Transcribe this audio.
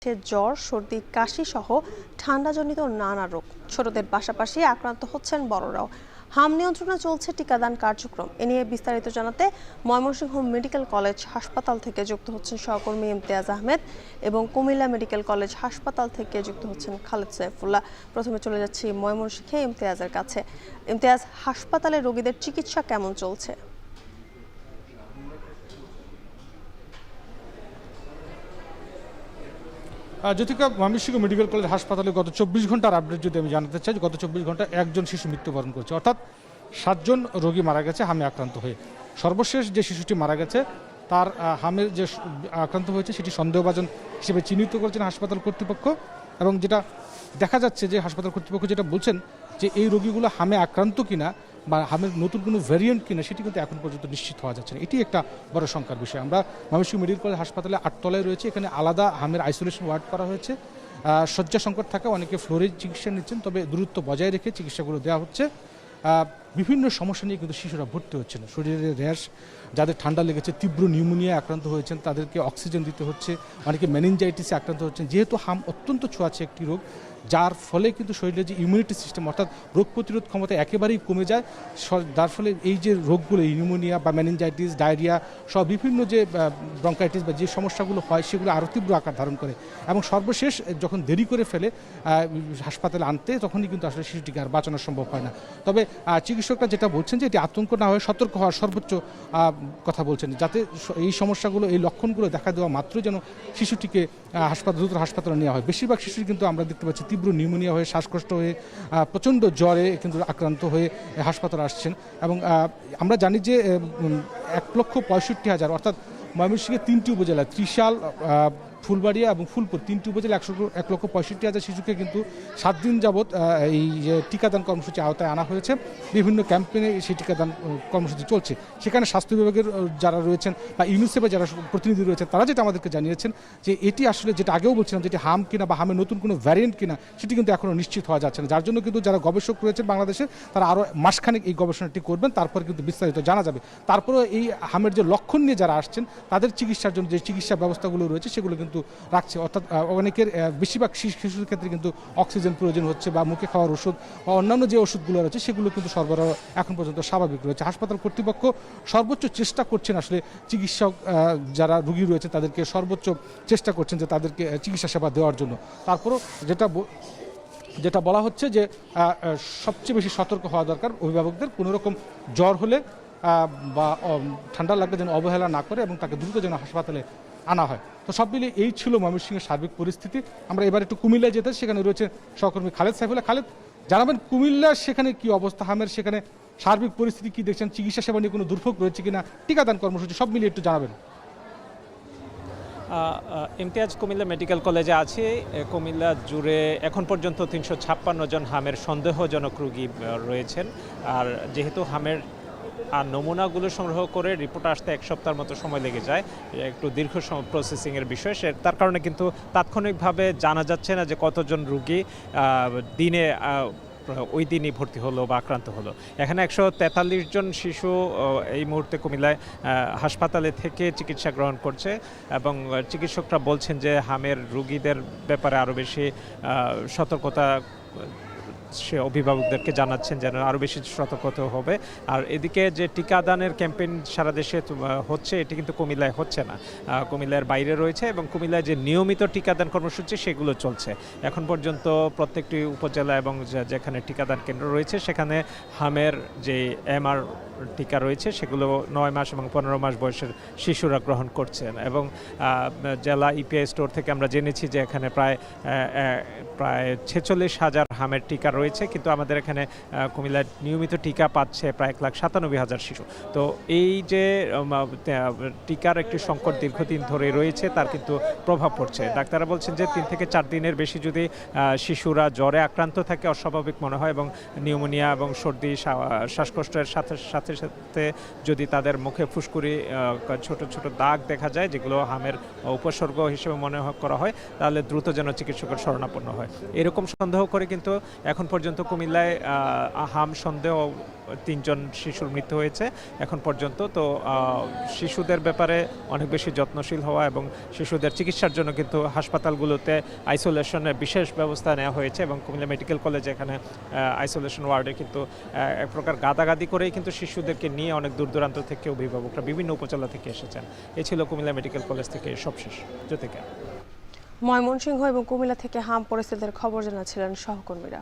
জ্বর, সর্দি, কাশি সহ ঠান্ডাজনিত নানা রোগ। ছোটদের পাশাপাশি আক্রান্ত হচ্ছেন বড়রাও। হাম নিয়ন্ত্রণে চলছে টিকাদান কার্যক্রম। এ নিয়ে বিস্তারিত জানাতে ময়মনসিংহ মেডিকেল কলেজ হাসপাতাল থেকে যুক্ত হচ্ছেন সহকর্মী ইমতিয়াজ আহমেদ এবং কুমিল্লা মেডিকেল কলেজ হাসপাতাল থেকে যুক্ত হচ্ছেন খালেদ সাইফুল্লাহ। প্রথমে চলে যাচ্ছি ময়মনসিংহে ইমতিয়াজের কাছে। ইমতিয়াজ, হাসপাতালে রোগীদের চিকিৎসা কেমন চলছে? জ্যোতিকা, ময়মনসিংহ মেডিকেল কলেজ হাসপাতালে গত 24 ঘন্টার আপডেট যদি আমি জানাতে চাই, গত 24 ঘন্টায় একজন শিশু মৃত্যুবরণ করেছে, অর্থাৎ 7 জন রোগী মারা গেছে হামে আক্রান্ত হয়ে। সর্বশেষ যে শিশুটি মারা গেছে তার হামের যে আক্রান্ত হয়েছে সেটি সন্দেহভাজন হিসেবে চিহ্নিত করেছেন হাসপাতাল কর্তৃপক্ষ। এবং যেটা দেখা যাচ্ছে যে হাসপাতাল কর্তৃপক্ষ যেটা বলছেন যে এই রোগীগুলো হামে আক্রান্ত কিনা বা হামের নতুন কোনো ভ্যারিয়েন্ট কিনা সেটি কিন্তু এখন পর্যন্ত নিশ্চিত হওয়া যাচ্ছে না। এটি একটা বড় শঙ্কার বিষয়। আমরা ময়মনসিংহ মেডিকেল কলেজ হাসপাতালে 8 তলায় রয়েছে, এখানে আলাদা হামের আইসোলেশন ওয়ার্ড করা হয়েছে। শয্যা সংকট থাকে, অনেকে ফ্লোরে চিকিৎসা নিচ্ছেন, তবে দূরত্ব বজায় রেখে চিকিৎসাগুলো দেওয়া হচ্ছে। বিভিন্ন সমস্যা নিয়ে কিন্তু শিশুরা ভর্তি হচ্ছেন। শরীরে র্যাশ, যাদের ঠান্ডা লেগেছে, তীব্র নিউমোনিয়া আক্রান্ত হয়েছেন, তাদেরকে অক্সিজেন দিতে হচ্ছে। অনেকে মেনিনজাইটিসে আক্রান্ত হচ্ছেন। যেহেতু হাম অত্যন্ত ছোঁয়াচে একটি রোগ, যার ফলে কিন্তু শরীরের যে ইমিউনিটি সিস্টেম অর্থাৎ রোগ প্রতিরোধ ক্ষমতা একেবারেই কমে যায়। যার ফলে এই যে রোগগুলো, নিউমোনিয়া বা মেনিনজাইটিস, ডায়রিয়া সব বিভিন্ন যে ব্রঙ্কাইটিস বা যে সমস্যাগুলো হয় সেগুলো আরও তীব্র আকার ধারণ করে। এবং সর্বশেষ যখন দেরি করে ফেলে হাসপাতালে আনতে, তখনই কিন্তু আসলে শিশুটিকে আর বাঁচানো সম্ভব হয় না। তবে চিকিৎসকরা যেটা বলছেন যে এটি আতঙ্ক না হয়ে সতর্ক হওয়ার সর্বোচ্চ কথা বলছেন, যাতে এই সমস্যাগুলো, এই লক্ষণগুলো দেখা দেওয়া মাত্রই যেন শিশুটিকে দ্রুত হাসপাতালে নেওয়া হয়। বেশিরভাগ শিশুই কিন্তু আমরা দেখতে পাচ্ছি তীব্র নিউমোনিয়া হয়ে, শ্বাসকষ্ট হয়ে, প্রচণ্ড জ্বরে কিন্তু আক্রান্ত হয়ে হাসপাতালে আসছেন। এবং আমরা জানি যে 1,65,000 অর্থাৎ ময়মনসিংহের 3টি উপজেলা, ত্রিশাল, ফুলবাড়িয়া এবং ফুলপুর 3টি উপজেলা 1,65,000 শিশুকে কিন্তু 7 দিন যাবৎ এই যে টিকাদান কর্মসূচি আওতায় আনা হয়েছে। বিভিন্ন ক্যাম্পেইনে সেই টিকাদান কর্মসূচি চলছে। সেখানে স্বাস্থ্য বিভাগের যারা রয়েছেন বা ইউনিসেফের যারা প্রতিনিধি রয়েছেন, তারা যেটা আমাদেরকে জানিয়েছেন যে এটি আসলে, যেটা আগেও বলছিলাম, যেটি হাম কিনা বা হামের নতুন কোনো ভ্যারিয়েন্ট কিনা সেটি কিন্তু এখনও নিশ্চিত হওয়া যাচ্ছে না। যার জন্য কিন্তু যারা গবেষক রয়েছেন বাংলাদেশে, তারা আরও মাসখানেক এই গবেষণাটি করবেন, তারপর কিন্তু বিস্তারিত জানা যাবে। তারপরেও এই হামের যে লক্ষণ নিয়ে যারা আসছেন তাদের চিকিৎসার জন্য যে চিকিৎসা ব্যবস্থাগুলো রয়েছে সেগুলো কিন্তু রাখছে। অর্থাৎ অনেকের, বেশিরভাগ শিশুর ক্ষেত্রে কিন্তু অক্সিজেন প্রয়োজন হচ্ছে বা মুখে খাওয়ার ওষুধ বা অন্যান্য যে ওষুধগুলো রয়েছে সেগুলো কিন্তু সরবরাহ এখন পর্যন্ত স্বাভাবিক রয়েছে। হাসপাতাল কর্তৃপক্ষ সর্বোচ্চ চেষ্টা করছেন, আসলে চিকিৎসক যারা রোগী রয়েছে তাদেরকে সর্বোচ্চ চেষ্টা করছেন যে তাদেরকে চিকিৎসা সেবা দেওয়ার জন্য। তারপরও যেটা বলা হচ্ছে যে সবচেয়ে বেশি সতর্ক হওয়া দরকার অভিভাবকদের। কোনো রকম জ্বর হলে বা ঠান্ডা লাগলে যেন অবহেলা না করে এবং তাকে দ্রুত যেন হাসপাতালে আনা হয়। তো সব মিলিয়ে এই ছিল ময়মনসিংহের সার্বিক পরিস্থিতি। আমরা এবার একটু কুমিল্লায় যেতে, সেখানে রয়েছে সহকর্মী খালেদ সাইফুল্লাহ। খালেদ, জানাবেন কুমিল্লার সেখানে কি অবস্থা, হামের সেখানে সার্বিক পরিস্থিতি কি দেখছেন, চিকিৎসা সেবা নিয়ে কোনো দুর্ভোগ রয়েছে কিনা, টিকাদান কর্মসূচি সব মিলিয়ে একটু জানাবেন। ইমতিয়াজ, কুমিল্লা মেডিকেল কলেজে আছে। কুমিল্লা জুড়ে এখন পর্যন্ত 356 জন হামের সন্দেহজনক রোগী রয়েছেন। আর যেহেতু হামের নমুনাগুলো সংগ্রহ করে রিপোর্ট আসতে 1 সপ্তাহের মতো সময় লেগে যায়, একটু দীর্ঘ প্রসেসিংয়ের বিষয়, তার কারণে কিন্তু তাৎক্ষণিকভাবে জানা যাচ্ছে না যে কতজন রোগী দিনে ওই দিনই ভর্তি হলো বা আক্রান্ত হলো। এখানে 143 জন শিশু এই মুহূর্তে কুমিল্লায় হাসপাতালে থেকে চিকিৎসা গ্রহণ করছে এবং চিকিৎসকরা বলছেন যে হামের রোগীদের ব্যাপারে আরও বেশি সতর্কতা সে অভিভাবকদেরকে জানাচ্ছেন যেন আরও বেশি সতর্কতা হবে। আর এদিকে যে টিকাদানের ক্যাম্পেইন সারা দেশে হচ্ছে, এটি কিন্তু কুমিল্লায় হচ্ছে না, কুমিল্লার বাইরে রয়েছে। এবং কুমিল্লায় যে নিয়মিত টিকাদান কর্মসূচি সেগুলো চলছে। এখন পর্যন্ত প্রত্যেকটি উপজেলা এবং যেখানে টিকাদান কেন্দ্র রয়েছে সেখানে হামের যে MR টিকা রয়েছে সেগুলো 9 মাস এবং 15 মাস বয়সের শিশুরা গ্রহণ করছেন। এবং জেলা EPI স্টোর থেকে আমরা জেনেছি যে এখানে প্রায় 46,000 হামের টিকা রয়েছে, কিন্তু আমাদের এখানে কুমিল্লায় নিয়মিত টিকা পাচ্ছে প্রায় 1,97,000 শিশু। তো এই যে টিকার একটি সংকট দীর্ঘদিন ধরে রয়েছে, তার কিন্তু প্রভাব পড়ছে। ডাক্তাররা বলছেন যে 3 থেকে 4 দিনের বেশি যদি শিশুরা জ্বরে আক্রান্ত থাকে, অস্বাভাবিক মনে হয় এবং নিউমোনিয়া এবং সর্দি, শ্বাসকষ্টের সাথে সাথে সাথে সাথে যদি তাদের মুখে ফুসকুড়ি ছোট ছোট দাগ দেখা যায়, যেগুলো হামের উপসর্গ হিসেবে মনে করা হয়, তাহলে দ্রুত যেন চিকিৎসকের শরণাপন্ন হয়। এরকম সন্দেহ করে কিন্তু এখন পর্যন্ত কুমিল্লায় হাম সন্দেহ 3 জন শিশুর মৃত্যু হয়েছে এখন পর্যন্ত। তো শিশুদের ব্যাপারে অনেক বেশি যত্নশীল হওয়া এবং শিশুদের চিকিৎসার জন্য কিন্তু হাসপাতালগুলোতে আইসোলেশনের বিশেষ ব্যবস্থা নেওয়া হয়েছে এবং কুমিল্লা মেডিকেল কলেজে এখানে আইসোলেশন ওয়ার্ডে কিন্তু এক প্রকার গাদাগাদি করেই কিন্তু শিশুদেরকে নিয়ে অনেক দূর দূরান্ত থেকে অভিভাবকরা বিভিন্ন উপজেলা থেকে এসেছেন। এই ছিল কুমিল্লা মেডিকেল কলেজ থেকে সবশেষ জ্যোতিকা। ময়মনসিংহ এবং কুমিল্লা থেকে হাম পরিস্থিতির খবর জানাচ্ছিলেন সহকর্মীরা।